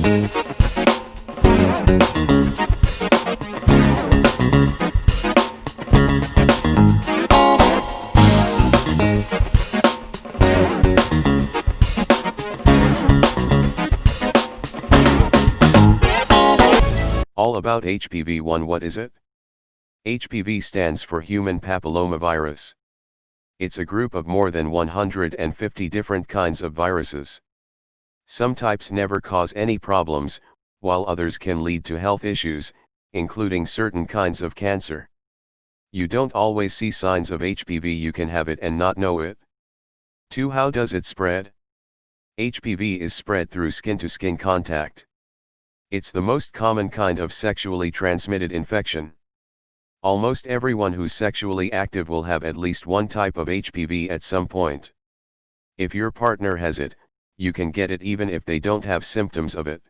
All about HPV 1. What is it? HPV stands for human papillomavirus. It's a group of more than 150 different kinds of viruses. Some types never cause any problems, while others can lead to health issues, including certain kinds of cancer. You don't always see signs of HPV. You can have it and not know it. 2. How does it spread? HPV is spread through skin-to-skin contact. It's the most common kind of sexually transmitted infection. Almost everyone who's sexually active will have at least one type of HPV at some point. If your partner has it, you can get it even if they don't have symptoms of it.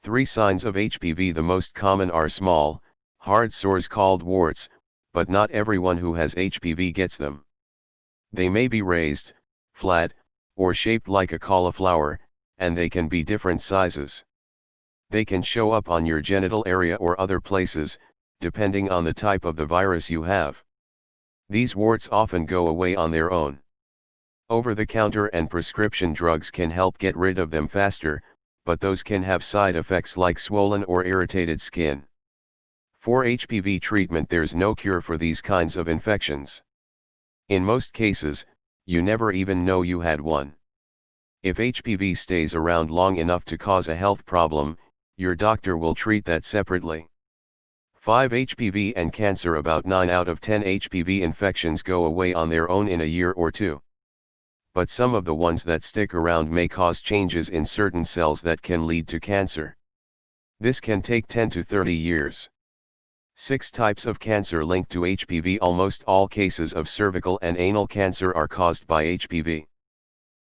3 signs of HPV. The most common are small, hard sores called warts, but not everyone who has HPV gets them. They may be raised, flat, or shaped like a cauliflower, and they can be different sizes. They can show up on your genital area or other places, depending on the type of the virus you have. These warts often go away on their own. Over-the-counter and prescription drugs can help get rid of them faster, but those can have side effects like swollen or irritated skin. For HPV treatment, there's no cure for these kinds of infections. In most cases, you never even know you had one. If HPV stays around long enough to cause a health problem, your doctor will treat that separately. 5. HPV and cancer. About 9 out of 10 HPV infections go away on their own in a year or two. But some of the ones that stick around may cause changes in certain cells that can lead to cancer. This can take 10 to 30 years. 6 types of cancer linked to HPV. Almost all cases of cervical and anal cancer are caused by HPV.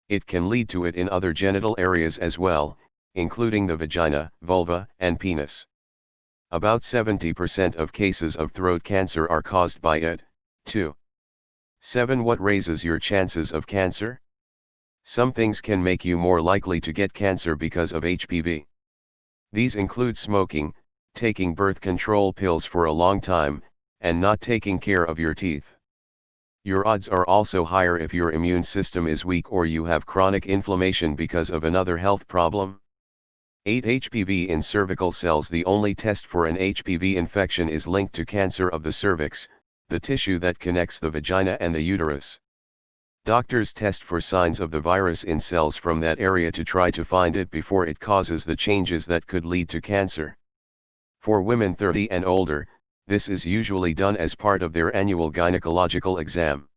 It can lead to it in other genital areas as well, including the vagina, vulva, and penis. About 70% of cases of throat cancer are caused by it. 2. 7. What raises your chances of cancer? Some things can make you more likely to get cancer because of HPV. These include smoking, taking birth control pills for a long time, and not taking care of your teeth. Your odds are also higher if your immune system is weak or you have chronic inflammation because of another health problem. 8. HPV in cervical cells. The only test for an HPV infection is linked to cancer of the cervix, the tissue that connects the vagina and the uterus. Doctors test for signs of the virus in cells from that area to try to find it before it causes the changes that could lead to cancer. For women 30 and older, this is usually done as part of their annual gynecological exam.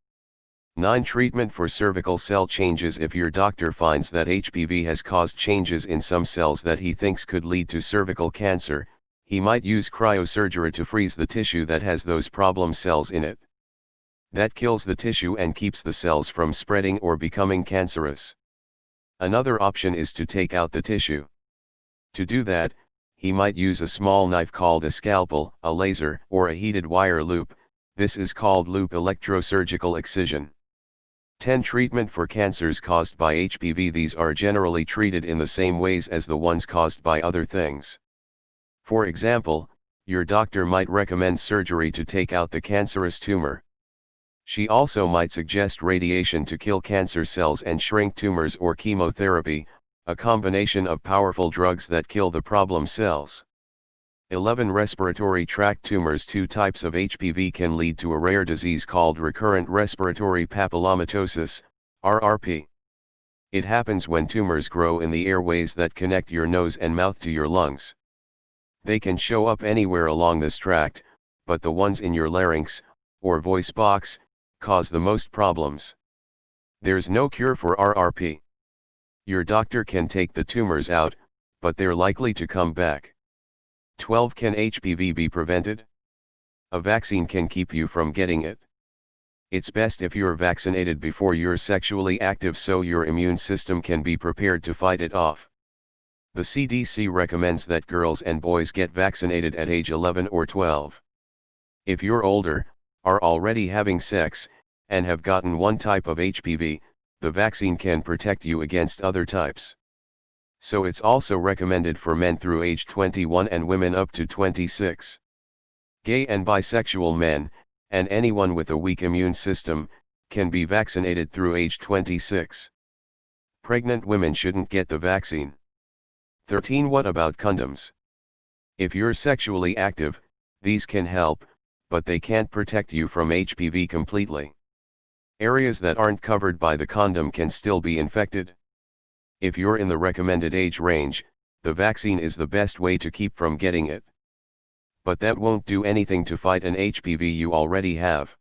9. Treatment for cervical cell changes. If your doctor finds that HPV has caused changes in some cells that he thinks could lead to cervical cancer, he might use cryosurgery to freeze the tissue that has those problem cells in it. That kills the tissue and keeps the cells from spreading or becoming cancerous. Another option is to take out the tissue. To do that, he might use a small knife called a scalpel, a laser, or a heated wire loop. This is called loop electrosurgical excision. 10. Treatment for cancers caused by HPV. These are generally treated in the same ways as the ones caused by other things. For example, your doctor might recommend surgery to take out the cancerous tumor. She also might suggest radiation to kill cancer cells and shrink tumors, or chemotherapy, a combination of powerful drugs that kill the problem cells. 11. Respiratory tract tumors. 2 types of HPV can lead to a rare disease called recurrent respiratory papillomatosis, RRP. It happens when tumors grow in the airways that connect your nose and mouth to your lungs. They can show up anywhere along this tract, but the ones in your larynx, or voice box, cause the most problems. There's no cure for RRP. Your doctor can take the tumors out, but they're likely to come back. 12. Can HPV be prevented? A vaccine can keep you from getting it. It's best if you're vaccinated before you're sexually active so your immune system can be prepared to fight it off. The CDC recommends that girls and boys get vaccinated at age 11 or 12. If you're older, are already having sex, and have gotten one type of HPV, the vaccine can protect you against other types. so it's also recommended for men through age 21 and women up to 26. Gay and bisexual men, and anyone with a weak immune system, can be vaccinated through age 26. Pregnant women shouldn't get the vaccine. 13. What about condoms? If you're sexually active, these can help, but they can't protect you from HPV completely. Areas that aren't covered by the condom can still be infected. If you're in the recommended age range, the vaccine is the best way to keep from getting it. But that won't do anything to fight an HPV you already have.